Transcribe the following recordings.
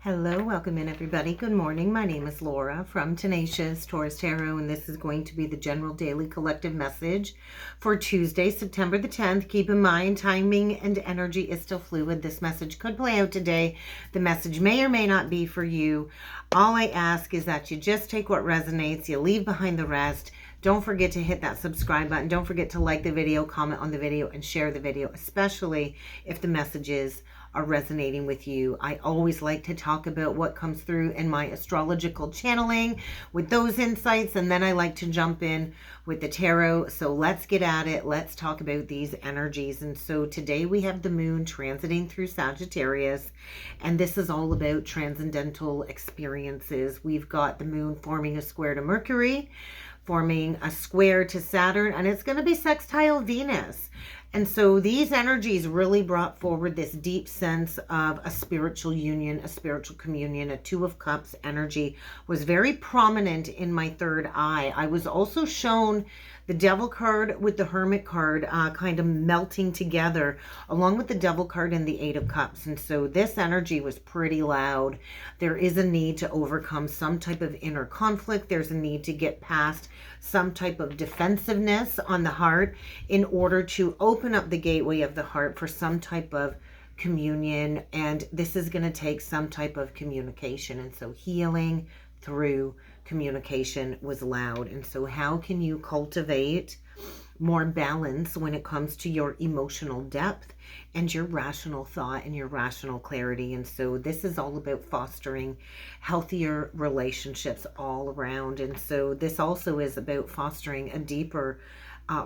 Hello, welcome in everybody. Good morning. My name is Laura from Tenacious Taurus Tarot, and this is going to be the general daily collective message for Tuesday, September the 10th. Keep in mind, timing and energy is still fluid. This message could play out today. The message may or may not be for you. All I ask is that you just take what resonates, you leave behind the rest. Don't forget to hit that subscribe button. Don't forget to like the video, comment on the video, and share the video, especially if the messages are resonating with you. I always like to talk about what comes through in my astrological channeling with those insights, and then I like to jump in with the tarot. So let's get at it. Let's talk about these energies. And so today we have the moon transiting through Sagittarius, and this is all about transcendental experiences. We've got the moon forming a square to Mercury, forming a square to Saturn, and it's going to be sextile Venus. And so these energies really brought forward this deep sense of a spiritual union, a spiritual communion. A Two of Cups energy was very prominent in my third eye. I was also shown the Devil card with the Hermit card kind of melting together, along with the Devil card and the Eight of Cups. And so this energy was pretty loud. There is a need to overcome some type of inner conflict. There's a need to get past some type of defensiveness on the heart in order to open up the gateway of the heart for some type of communion. And this is going to take some type of communication. And so healing through communication was loud. And so how can you cultivate more balance when it comes to your emotional depth and your rational thought and your rational clarity? And so this is all about fostering healthier relationships all around. And so this also is about fostering a deeper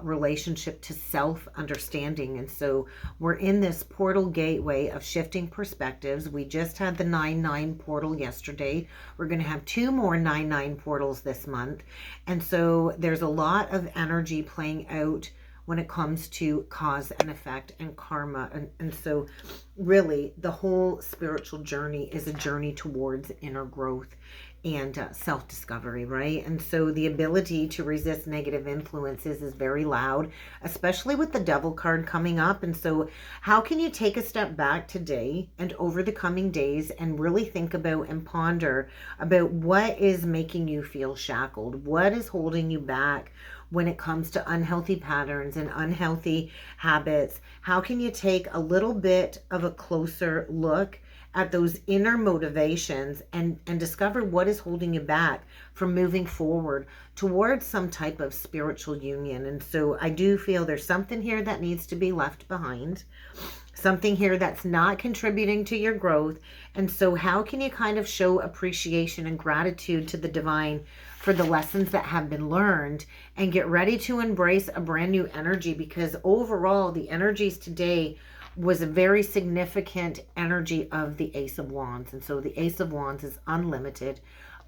relationship to self-understanding. And so we're in this portal gateway of shifting perspectives. We just had the 9-9 portal yesterday. We're going to have 2 more 9-9 portals this month. And so there's a lot of energy playing out when it comes to cause and effect and karma. And so really the whole spiritual journey is a journey towards inner growth and self-discovery, right? And so the ability to resist negative influences is very loud, especially with the Devil card coming up. And so how can you take a step back today and over the coming days and really think about and ponder about what is making you feel shackled? What is holding you back when it comes to unhealthy patterns and unhealthy habits? How can you take a little bit of a closer look at those inner motivations and discover what is holding you back from moving forward towards some type of spiritual union? And so I do feel there's something here that needs to be left behind, something here that's not contributing to your growth. And so how can you kind of show appreciation and gratitude to the divine for the lessons that have been learned and get ready to embrace a brand new energy? Because overall the energies today was a very significant energy of the Ace of Wands. And so the Ace of Wands is unlimited,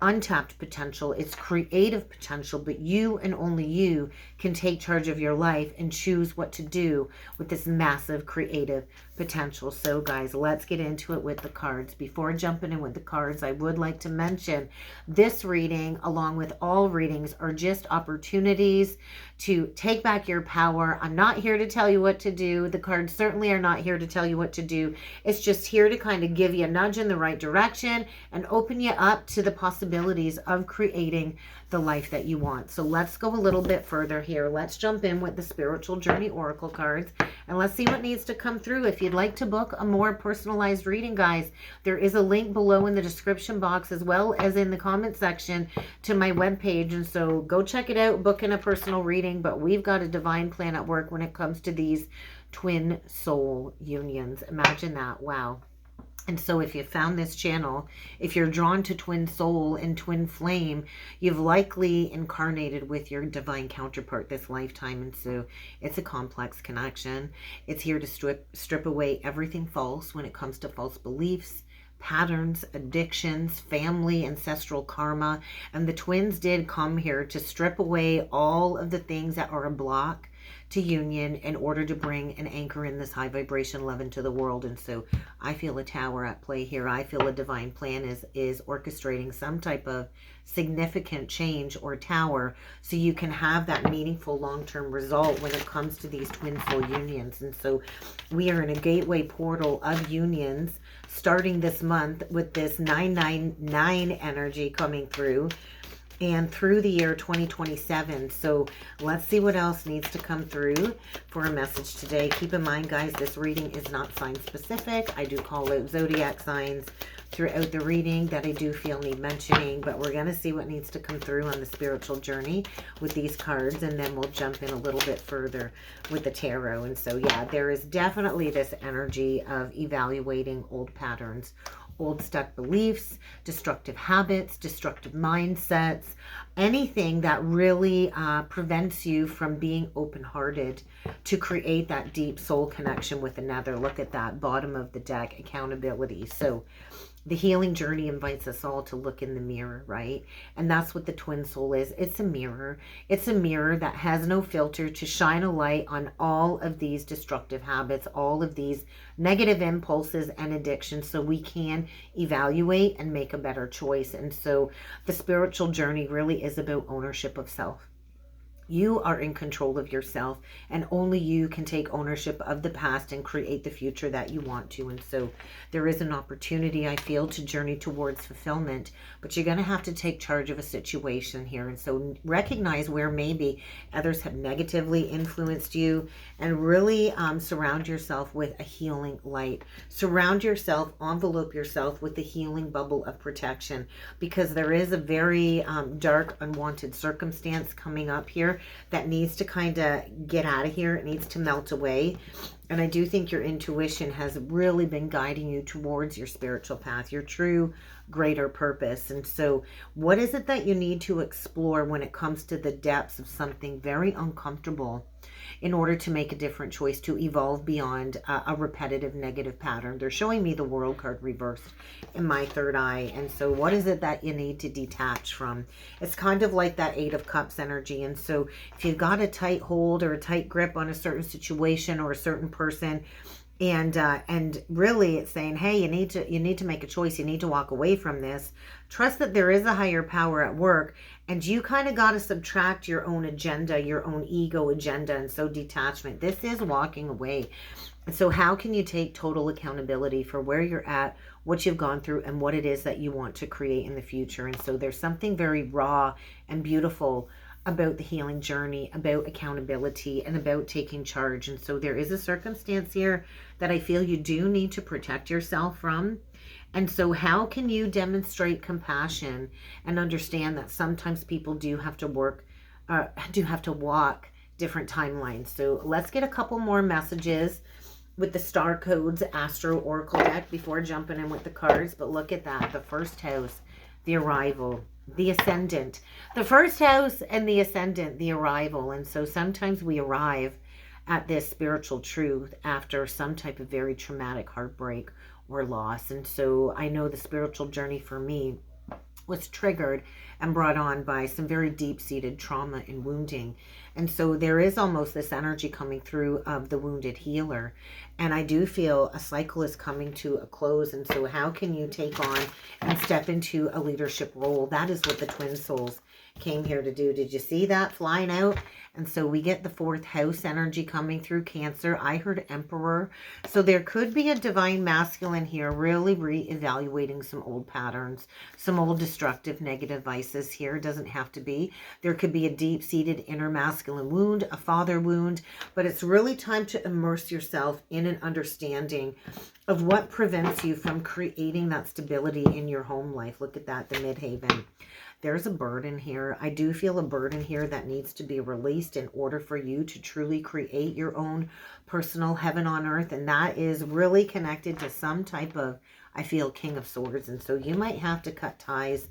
untapped potential. It's creative potential, but you and only you can take charge of your life and choose what to do with this massive creative potential. So guys, let's get into it with the cards. Before jumping in with the cards, I would like to mention this reading, along with all readings, are just opportunities to take back your power. I'm not here to tell you what to do. The cards certainly are not here to tell you what to do. It's just here to kind of give you a nudge in the right direction and open you up to the possibilities of creating the life that you want. So let's go a little bit further here. Let's jump in with the Spiritual Journey Oracle cards and let's see what needs to come through. If you'd like to book a more personalized reading, guys, there is a link below in the description box as well as in the comment section to my webpage. And so go check it out, book in a personal reading. But we've got a divine plan at work when it comes to these twin soul unions. Imagine that. Wow. And so if you found this channel, if you're drawn to twin soul and twin flame, you've likely incarnated with your divine counterpart this lifetime. And so it's a complex connection. It's here to strip away everything false when it comes to false beliefs, patterns, addictions, family, ancestral karma. And the twins did come here to strip away all of the things that are a block to union in order to bring an anchor in this high vibration love into the world. And so I feel a tower at play here. I feel a divine plan is orchestrating some type of significant change or tower so you can have that meaningful long-term result when it comes to these twin soul unions. And so we are in a gateway portal of unions. starting this month with this 999 energy coming through, and through the year 2027. So let's see what else needs to come through for a message today. Keep in mind, guys, this reading is not sign specific. I do call out zodiac signs throughout the reading that I do feel need mentioning, but we're going to see what needs to come through on the spiritual journey with these cards, and then we'll jump in a little bit further with the tarot. And so, yeah, there is definitely this energy of evaluating old patterns, old stuck beliefs, destructive habits, destructive mindsets, anything that really prevents you from being open-hearted to create that deep soul connection with another. Look at that bottom of the deck, accountability. So the healing journey invites us all to look in the mirror, right? And that's what the twin soul is. It's a mirror. It's a mirror that has no filter to shine a light on all of these destructive habits, all of these negative impulses and addictions, so we can evaluate and make a better choice. And so the spiritual journey really is about ownership of self. You are in control of yourself, and only you can take ownership of the past and create the future that you want to. And so there is an opportunity, I feel, to journey towards fulfillment, but you're going to have to take charge of a situation here. And so recognize where maybe others have negatively influenced you, and really surround yourself with a healing light. Surround yourself, envelope yourself with the healing bubble of protection, because there is a very dark, unwanted circumstance coming up here that needs to kind of get out of here. It needs to melt away. And I do think your intuition has really been guiding you towards your spiritual path, your true greater purpose. And so what is it that you need to explore when it comes to the depths of something very uncomfortable in order to make a different choice, to evolve beyond a repetitive negative pattern? They're showing me the World card reversed in my third eye. And so what is it that you need to detach from? It's kind of like that Eight of Cups energy. And so if you've got a tight hold or a tight grip on a certain situation or a certain person, and really it's saying, hey, you need to make a choice. You need to walk away from this. Trust that there is a higher power at work, and you kind of got to subtract your own agenda, your own ego agenda. And so detachment, this is walking away. And so how can you take total accountability for where you're at, what you've gone through, and what it is that you want to create in the future? And so there's something very raw and beautiful about the healing journey, about accountability, and about taking charge. And so there is a circumstance here that I feel you do need to protect yourself from. And so how can you demonstrate compassion and understand that sometimes people do have to walk different timelines? So let's get a couple more messages with the star codes Astro Oracle deck before jumping in with the cards. But look at that, the first house, the arrival, the ascendant, the first house and the ascendant, the arrival. And so sometimes we arrive at this spiritual truth after some type of very traumatic heartbreak or loss. And so I know the spiritual journey for me was triggered and brought on by some very deep-seated trauma and wounding. And so there is almost this energy coming through of the wounded healer. And I do feel a cycle is coming to a close. And so how can you take on and step into a leadership role? That is what the twin souls came here to do. Did you see that flying out? And so we get the fourth house energy coming through Cancer. I heard Emperor. So there could be a divine masculine here really re-evaluating some old patterns, some old destructive negative vices here. It doesn't have to be. There could be a deep-seated inner masculine wound, a father wound, but it's really time to immerse yourself in an understanding of what prevents you from creating that stability in your home life. Look at that, the Midhaven. There's a burden here. I do feel a burden here that needs to be released in order for you to truly create your own personal heaven on earth. And that is really connected to some type of, I feel, King of Swords. And so you might have to cut ties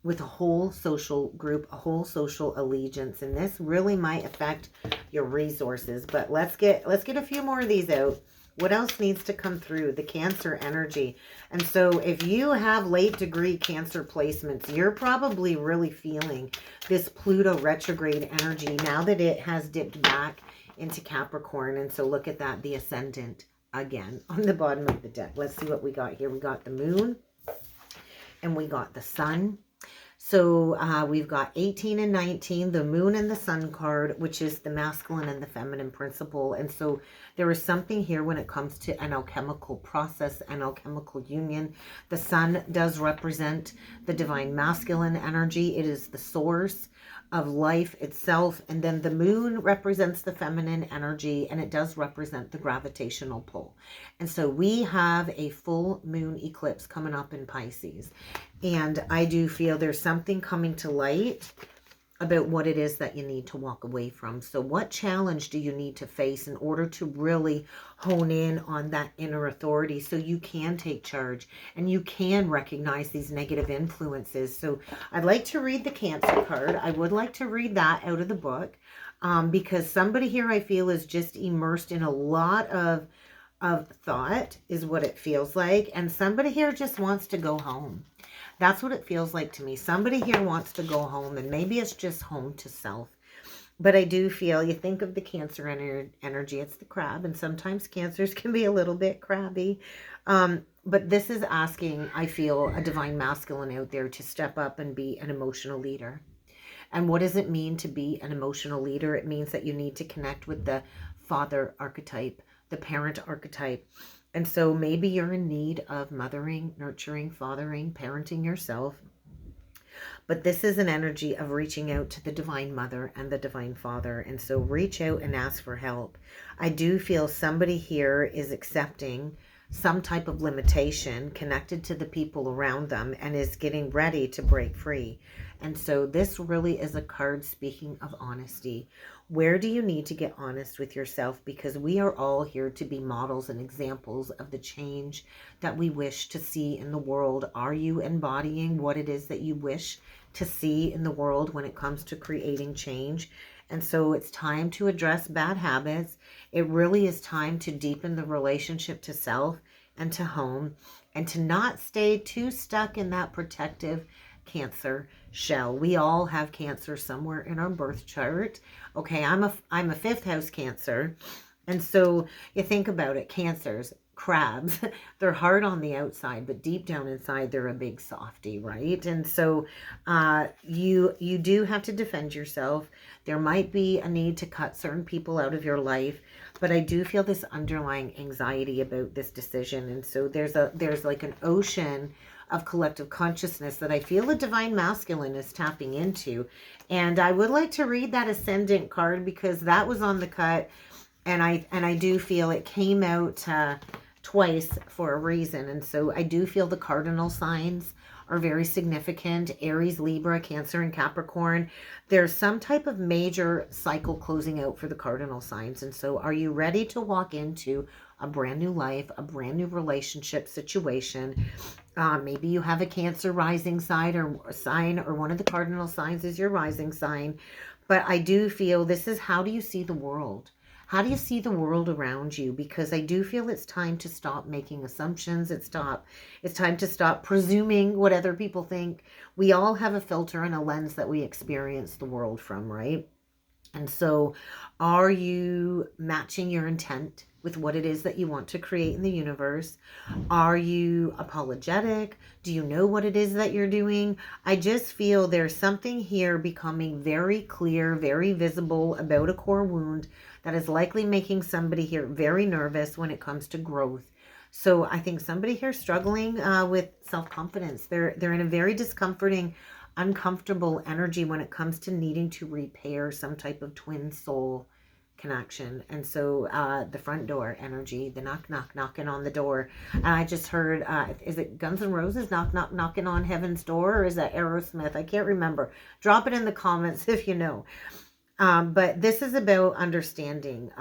with a whole social group, a whole social allegiance. And this really might affect your resources. But let's get a few more of these out. What else needs to come through? The Cancer energy. And so if you have late degree Cancer placements, you're probably really feeling this Pluto retrograde energy now that it has dipped back into Capricorn. And so look at that, the ascendant again on the bottom of the deck. Let's see what we got here. We got the moon and we got the sun. So we've got 18 and 19, the moon and the sun card, which is the masculine and the feminine principle. And so there is something here when it comes to an alchemical process, an alchemical union. The sun does represent the divine masculine energy. It is the source of life itself. And then the moon represents the feminine energy, and it does represent the gravitational pull. And so we have a full moon eclipse coming up in Pisces. And I do feel there's something coming to light about what it is that you need to walk away from. So what challenge do you need to face in order to really hone in on that inner authority so you can take charge and you can recognize these negative influences? So I'd like to read the Cancer card. I would like to read that out of the book because somebody here I feel is just immersed in a lot of thought is what it feels like. And somebody here just wants to go home. That's what it feels like to me. Somebody here wants to go home, and maybe it's just home to self. But I do feel, you think of the Cancer energy, it's the crab, and sometimes Cancers can be a little bit crabby. But this is asking, I feel, a divine masculine out there to step up and be an emotional leader. And what does it mean to be an emotional leader? It means that you need to connect with the father archetype, the parent archetype. And so maybe you're in need of mothering, nurturing, fathering, parenting yourself. But this is an energy of reaching out to the divine mother and the divine father. And so reach out and ask for help. I do feel somebody here is accepting some type of limitation connected to the people around them and is getting ready to break free. And so this really is a card speaking of honesty. Where do you need to get honest with yourself? Because we are all here to be models and examples of the change that we wish to see in the world. Are you embodying what it is that you wish to see in the world when it comes to creating change? And so it's time to address bad habits. It really is time to deepen the relationship to self and to home, and to not stay too stuck in that protective Cancer shell. We all have Cancer somewhere in our birth chart. Okay, I'm a fifth house Cancer. And so you think about it, Cancers, crabs, they're hard on the outside, but deep down inside, they're a big softie, right? And so you do have to defend yourself. There might be a need to cut certain people out of your life, but I do feel this underlying anxiety about this decision. And so there's like an ocean of collective consciousness that I feel the divine masculine is tapping into. And I would like to read that ascendant card because that was on the cut. And I do feel it came out twice for a reason. And so I do feel the cardinal signs are very significant. Aries, Libra, Cancer, and Capricorn. There's some type of major cycle closing out for the cardinal signs. And so are you ready to walk into a brand new life, a brand new relationship situation? Maybe you have a Cancer rising sign, or one of the cardinal signs is your rising sign. But I do feel this is, how do you see the world? How do you see the world around you? Because I do feel it's time to stop making assumptions. It's time to stop presuming what other people think. We all have a filter and a lens that we experience the world from, right? And so are you matching your intent with what it is that you want to create in the universe? Are you apologetic? Do you know what it is that you're doing? I just feel there's something here becoming very clear, very visible about a core wound that is likely making somebody here very nervous when it comes to growth. So I think somebody here struggling with self-confidence. They're in a very discomforting, uncomfortable energy when it comes to needing to repair some type of twin soul connection. And so the front door energy, the knocking on the door. And I just heard, is it Guns N' Roses knocking on heaven's door, or is that Aerosmith? I can't remember. Drop it in the comments if you know. But this is about understanding.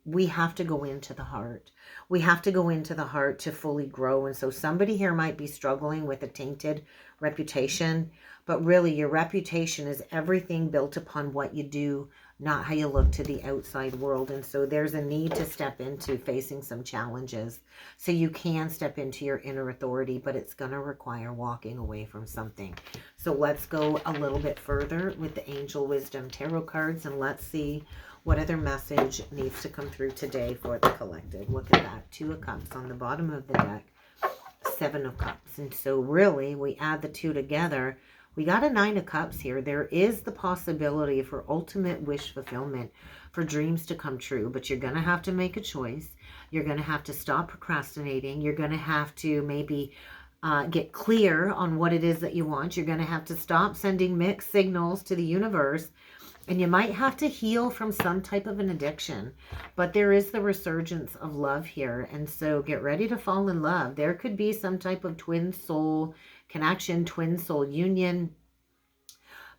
We have to go into the heart. We have to go into the heart to fully grow. And so somebody here might be struggling with a tainted reputation, but really your reputation is everything built upon what you do, not how you look to the outside world. And so there's a need to step into facing some challenges so you can step into your inner authority, but it's going to require walking away from something. So let's go a little bit further with the Angel Wisdom Tarot cards, and let's see what other message needs to come through today for the collective. Look at that. 2 of Cups on the bottom of the deck. 7 of Cups. And so really, we add the two together, We got a 9 of Cups here. There is the possibility for ultimate wish fulfillment, for dreams to come true, but you're going to have to make a choice. You're going to have to stop procrastinating. You're going to have to maybe get clear on what it is that you want. You're going to have to stop sending mixed signals to the universe. And you might have to heal from some type of an addiction. But there is the resurgence of love here. And so get ready to fall in love. There could be some type of twin soul connection, twin soul union.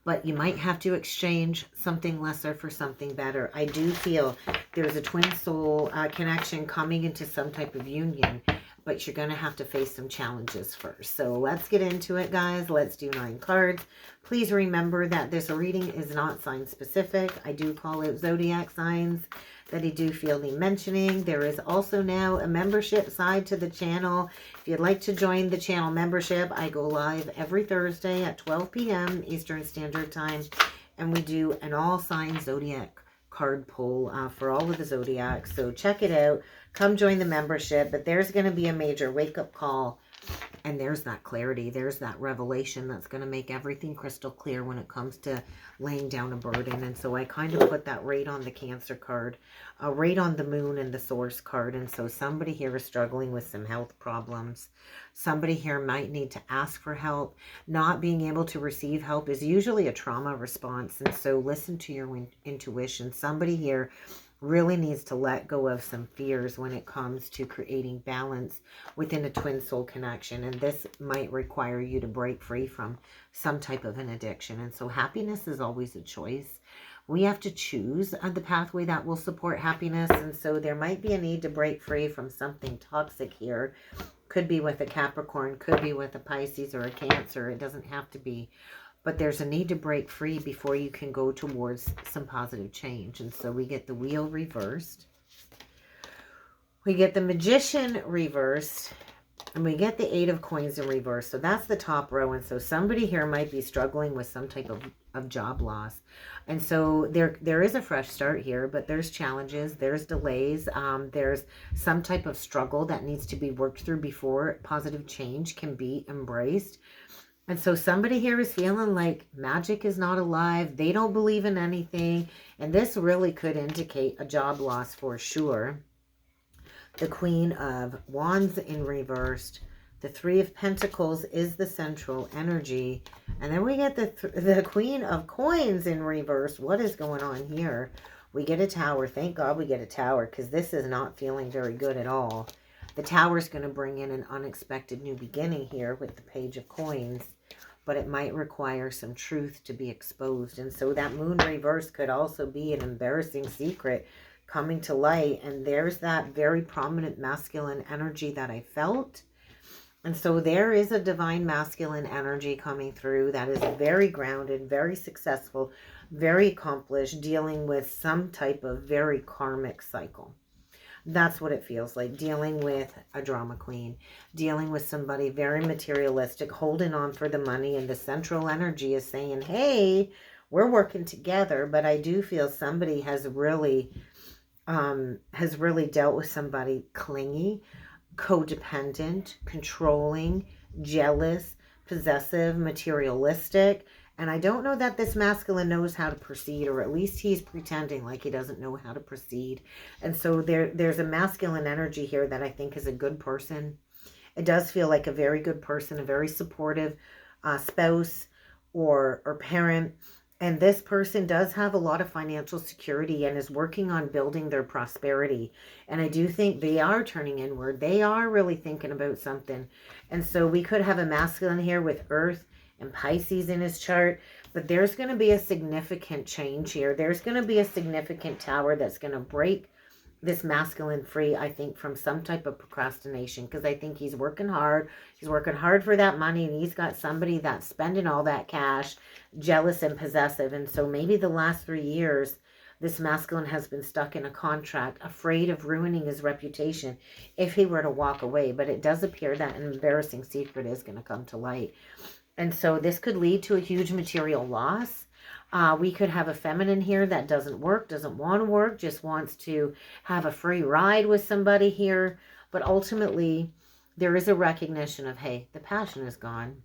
But you might have to exchange something lesser for something better. I do feel there's a twin soul connection coming into some type of union. But you're going to have to face some challenges first. So let's get into it, guys. Let's do 9 cards. Please remember that this reading is not sign specific. I do call it zodiac signs that I do feel me mentioning. There is also now a membership side to the channel. If you'd like to join the channel membership, I go live every Thursday at 12 p.m. Eastern Standard Time. And we do an all sign zodiac card pull for all of the zodiacs. So check it out. Come join the membership. But there's going to be a major wake-up call. And there's that clarity. There's that revelation that's going to make everything crystal clear when it comes to laying down a burden. And so I kind of put that right on the Cancer card, right on the Moon and the Source card. And so somebody here is struggling with some health problems. Somebody here might need to ask for help. Not being able to receive help is usually a trauma response. And so listen to your intuition. Somebody here really needs to let go of some fears when it comes to creating balance within a twin soul connection. And this might require you to break free from some type of an addiction. And so happiness is always a choice. We have to choose the pathway that will support happiness. And so there might be a need to break free from something toxic here. Could be with a Capricorn, could be with a Pisces or a Cancer. It doesn't have to be. But there's a need to break free before you can go towards some positive change. And so we get the Wheel reversed. We get the Magician reversed. And we get the 8 of Coins in reverse. So that's the top row. And so somebody here might be struggling with some type of job loss. And so there is a fresh start here. But there's challenges. There's delays. There's some type of struggle that needs to be worked through before positive change can be embraced. And so somebody here is feeling like magic is not alive. They don't believe in anything. And this really could indicate a job loss for sure. The Queen of Wands in reversed. The 3 of Pentacles is the central energy. And then we get the Queen of Coins in reverse. What is going on here? We get a Tower. Thank God we get a Tower, because this is not feeling very good at all. The Tower is going to bring in an unexpected new beginning here with the Page of Coins. But it might require some truth to be exposed. And so that Moon reverse could also be an embarrassing secret coming to light. And there's that very prominent masculine energy that I felt. And so there is a divine masculine energy coming through that is very grounded, very successful, very accomplished, dealing with some type of very karmic cycle. That's what it feels like, dealing with a drama queen, dealing with somebody very materialistic, holding on for the money, and the central energy is saying, hey, we're working together. But I do feel somebody has really dealt with somebody clingy, codependent, controlling, jealous, possessive, materialistic. And I don't know that this masculine knows how to proceed, or at least he's pretending like he doesn't know how to proceed. And so there's a masculine energy here that I think is a good person. It does feel like a very good person, a very supportive spouse or parent. And this person does have a lot of financial security and is working on building their prosperity. And I do think they are turning inward. They are really thinking about something. And so we could have a masculine here with Earth and Pisces in his chart, but there's going to be a significant change here. There's going to be a significant Tower that's going to break this masculine free, I think, from some type of procrastination, because I think he's working hard. He's working hard for that money, and he's got somebody that's spending all that cash, jealous and possessive. And so maybe the last 3 years, this masculine has been stuck in a contract, afraid of ruining his reputation if he were to walk away. But it does appear that an embarrassing secret is going to come to light. And so this could lead to a huge material loss. We could have a feminine here that doesn't work, doesn't want to work, just wants to have a free ride with somebody here. But ultimately, there is a recognition of, hey, the passion is gone.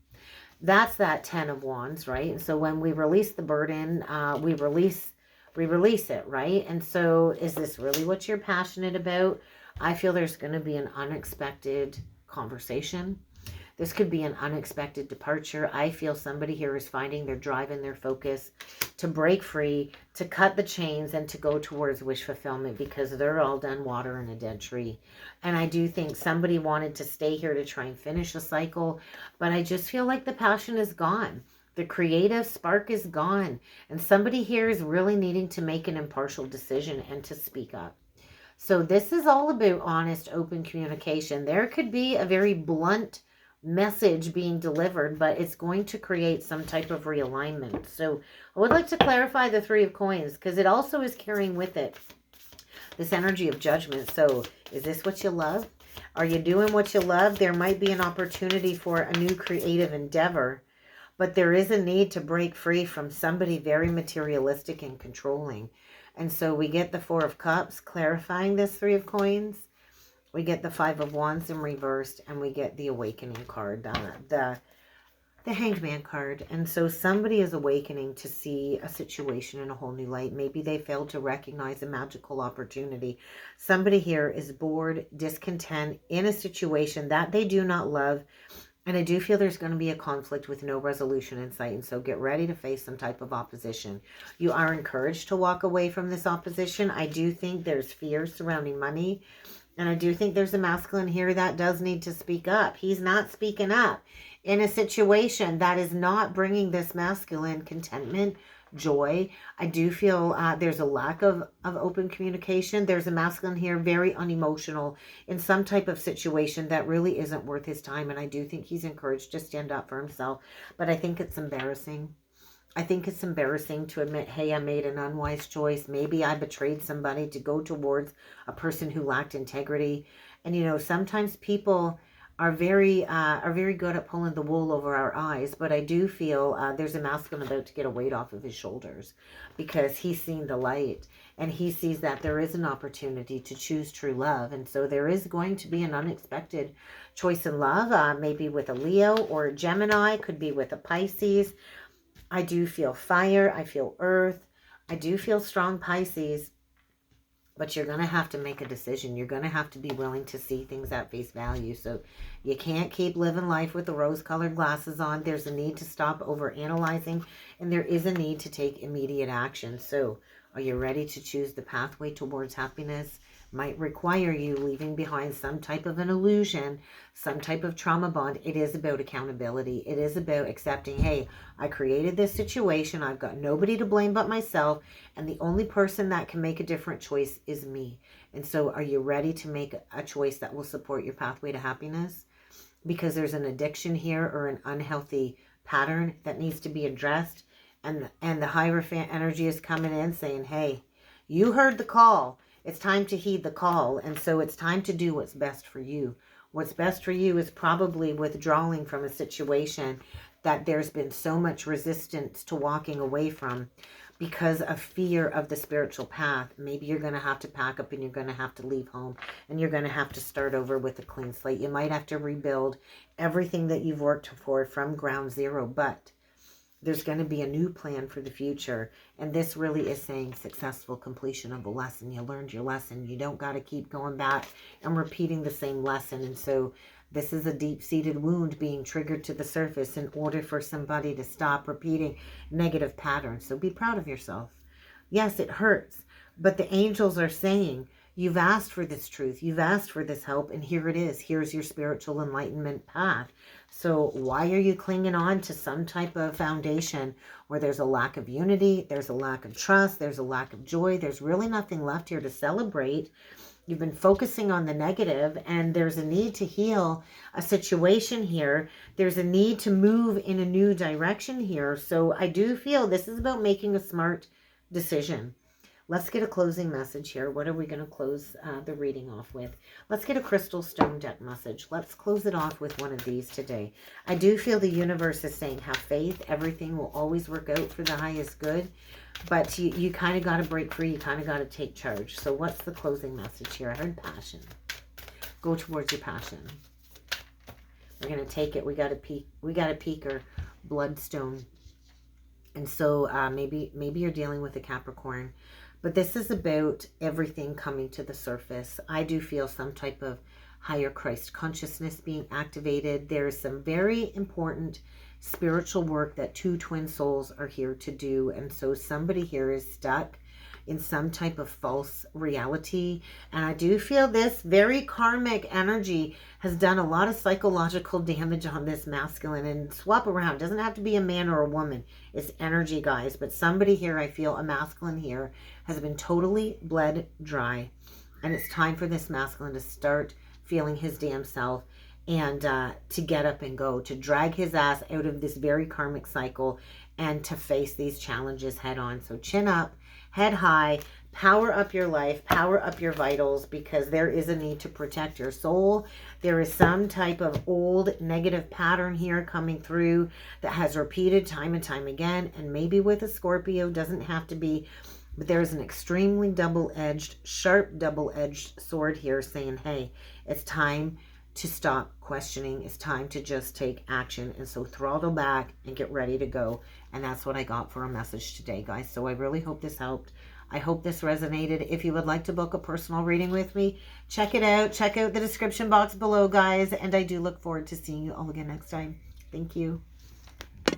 That's that 10 of Wands, right? And so when we release the burden, we release it, right? And so is this really what you're passionate about? I feel there's going to be an unexpected conversation. This could be an unexpected departure. I feel somebody here is finding their drive and their focus to break free, to cut the chains, and to go towards wish fulfillment, because they're all done watering a dead tree. And I do think somebody wanted to stay here to try and finish a cycle, but I just feel like the passion is gone. The creative spark is gone. And somebody here is really needing to make an impartial decision and to speak up. So this is all about honest, open communication. There could be a very blunt message being delivered, but it's going to create some type of realignment. So I would like to clarify the Three of Coins, because it also is carrying with it this energy of judgment. So is this what you love? Are you doing what you love? There might be an opportunity for a new creative endeavor, but there is a need to break free from somebody very materialistic and controlling. And so we get the Four of Cups clarifying this Three of Coins. We get the Five of Wands in reversed, and we get the Awakening card, the Hanged Man card. And so somebody is awakening to see a situation in a whole new light. Maybe they failed to recognize a magical opportunity. Somebody here is bored, discontent in a situation that they do not love. And I do feel there's going to be a conflict with no resolution in sight. And so get ready to face some type of opposition. You are encouraged to walk away from this opposition. I do think there's fear surrounding money. And I do think there's a masculine here that does need to speak up. He's not speaking up in a situation that is not bringing this masculine contentment, joy. I do feel there's a lack of open communication. There's a masculine here very unemotional in some type of situation that really isn't worth his time. And I do think he's encouraged to stand up for himself. But I think it's embarrassing. I think it's embarrassing to admit, hey, I made an unwise choice. Maybe I betrayed somebody to go towards a person who lacked integrity. And, you know, sometimes people are very good at pulling the wool over our eyes. But I do feel there's a masculine about to get a weight off of his shoulders, because he's seen the light and he sees that there is an opportunity to choose true love. And so there is going to be an unexpected choice in love, maybe with a Leo or a Gemini, could be with a Pisces. I do feel fire. I feel earth. I do feel strong Pisces. But you're going to have to make a decision. You're going to have to be willing to see things at face value. So you can't keep living life with the rose-colored glasses on. There's a need to stop over-analyzing. And there is a need to take immediate action. So are you ready to choose the pathway towards happiness? Might require you leaving behind some type of an illusion, some type of trauma bond. It is about accountability. It is about accepting, hey, I created this situation. I've got nobody to blame but myself. And the only person that can make a different choice is me. And so are you ready to make a choice that will support your pathway to happiness? Because there's an addiction here or an unhealthy pattern that needs to be addressed. And the Hierophant energy is coming in saying, hey, you heard the call. It's time to heed the call. And so it's time to do what's best for you. What's best for you is probably withdrawing from a situation that there's been so much resistance to walking away from because of fear of the spiritual path. Maybe you're going to have to pack up and you're going to have to leave home and you're going to have to start over with a clean slate. You might have to rebuild everything that you've worked for from ground zero, but there's going to be a new plan for the future. And this really is saying successful completion of a lesson. You learned your lesson. You don't got to keep going back and repeating the same lesson. And so this is a deep-seated wound being triggered to the surface in order for somebody to stop repeating negative patterns. So be proud of yourself. Yes, it hurts. But the angels are saying, you've asked for this truth. You've asked for this help. And here it is. Here's your spiritual enlightenment path. So why are you clinging on to some type of foundation where there's a lack of unity, there's a lack of trust, there's a lack of joy, there's really nothing left here to celebrate? You've been focusing on the negative, and there's a need to heal a situation here. There's a need to move in a new direction here. So I do feel this is about making a smart decision. Let's get a closing message here. What are we going to close the reading off with? Let's get a crystal stone deck message. Let's close it off with one of these today. I do feel the universe is saying, have faith. Everything will always work out for the highest good. But you kind of got to break free. You kind of got to take charge. So what's the closing message here? I heard passion. Go towards your passion. We're going to take it. We got a peeker. bloodstone. And so maybe you're dealing with a Capricorn. But this is about everything coming to the surface. I do feel some type of higher Christ consciousness being activated. There's some very important spiritual work that two twin souls are here to do. And so somebody here is stuck in some type of false reality. And I do feel this very karmic energy has done a lot of psychological damage on this masculine. And swap around. It doesn't have to be a man or a woman. It's energy, guys. But somebody here, I feel a masculine here, has been totally bled dry. And it's time for this masculine to start feeling his damn self and to get up and go, to drag his ass out of this very karmic cycle and to face these challenges head on. So chin up, head high, power up your life, power up your vitals, because there is a need to protect your soul. There is some type of old negative pattern here coming through that has repeated time and time again. And maybe with a Scorpio, doesn't have to be, but there's an extremely double-edged, sharp double-edged sword here saying, hey, it's time to stop questioning. It's time to just take action. And so throttle back and get ready to go. And that's what I got for a message today, guys. So I really hope this helped. I hope this resonated. If you would like to book a personal reading with me, check it out. Check out the description box below, guys. And I do look forward to seeing you all again next time. Thank you.